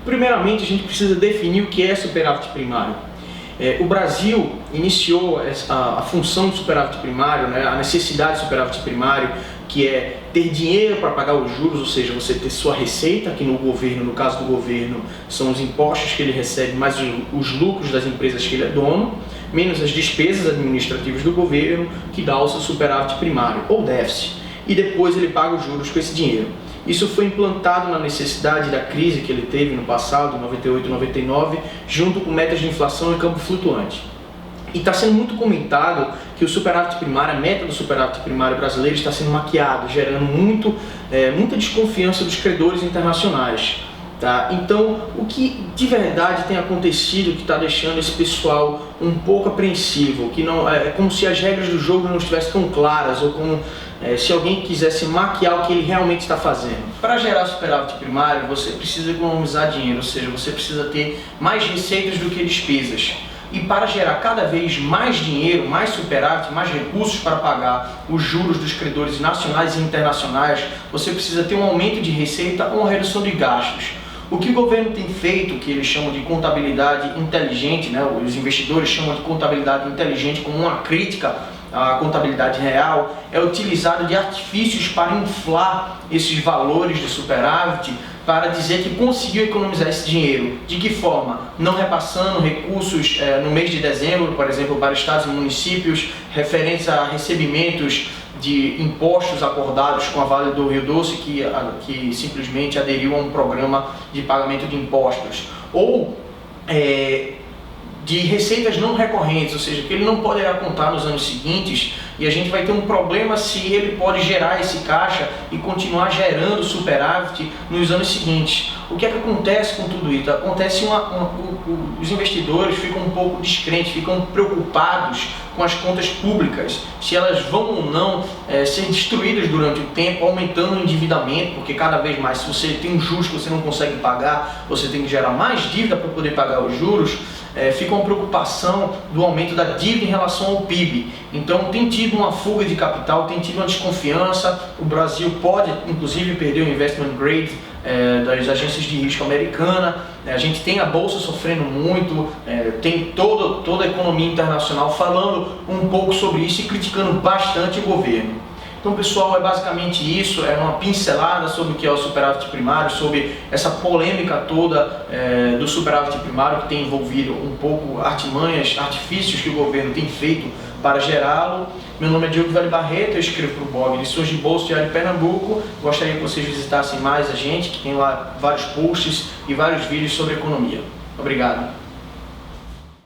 Primeiramente, a gente precisa definir o que é superávit primário. O Brasil iniciou a função do superávit primário, né, a necessidade do superávit primário, que é ter dinheiro para pagar os juros, ou seja, você ter sua receita, que no governo, no caso do governo, são os impostos que ele recebe, mais os lucros das empresas que ele é dono, menos as despesas administrativas do governo, que dá o seu superávit primário, ou déficit, e depois ele paga os juros com esse dinheiro. Isso foi implantado na necessidade da crise que ele teve no passado, em 98, 99, junto com metas de inflação e câmbio flutuante. E está sendo muito comentado que o superávit primário, a meta do superávit primário brasileiro está sendo maquiado, gerando muita desconfiança dos credores internacionais. Tá? Então, o que de verdade tem acontecido que está deixando esse pessoal um pouco apreensivo, que não, é como se as regras do jogo não estivessem tão claras, ou como se alguém quisesse maquiar o que ele realmente está fazendo. Para gerar superávit primário, você precisa economizar dinheiro, ou seja, você precisa ter mais receitas do que despesas. E para gerar cada vez mais dinheiro, mais superávit, mais recursos para pagar os juros dos credores nacionais e internacionais, você precisa ter um aumento de receita ou uma redução de gastos. O que o governo tem feito, que eles chamam de contabilidade inteligente, né? Os investidores chamam de contabilidade inteligente como uma crítica à contabilidade real, é utilizado de artifícios para inflar esses valores de superávit, para dizer que conseguiu economizar esse dinheiro. De que forma? Não repassando recursos no mês de dezembro, por exemplo, para estados e municípios, referentes a recebimentos de impostos acordados com a Vale do Rio Doce, que simplesmente aderiu a um programa de pagamento de impostos. Ou de receitas não recorrentes, ou seja, que ele não poderá contar nos anos seguintes, e a gente vai ter um problema se ele pode gerar esse caixa e continuar gerando superávit nos anos seguintes. O que é que acontece com tudo isso? Acontece os investidores ficam um pouco descrentes, ficam preocupados com as contas públicas, se elas vão ou não ser destruídas durante o tempo, aumentando o endividamento, porque cada vez mais, se você tem um juros que você não consegue pagar, você tem que gerar mais dívida para poder pagar os juros. Fica uma preocupação do aumento da dívida em relação ao PIB. Então tem tido uma fuga de capital, tem tido uma desconfiança. O Brasil pode inclusive perder o investment grade das agências de risco americana. A gente tem a bolsa sofrendo muito, tem toda a economia internacional falando um pouco sobre isso e criticando bastante o governo. Então, pessoal, é basicamente isso, é uma pincelada sobre o que é o superávit primário, sobre essa polêmica toda do superávit primário, que tem envolvido um pouco artimanhas, artifícios que o governo tem feito para gerá-lo. Meu nome é Diogo Velho Barreto, eu escrevo para o blog Lições de Bolsa Diário de Pernambuco. Gostaria que vocês visitassem mais a gente, que tem lá vários posts e vários vídeos sobre economia. Obrigado.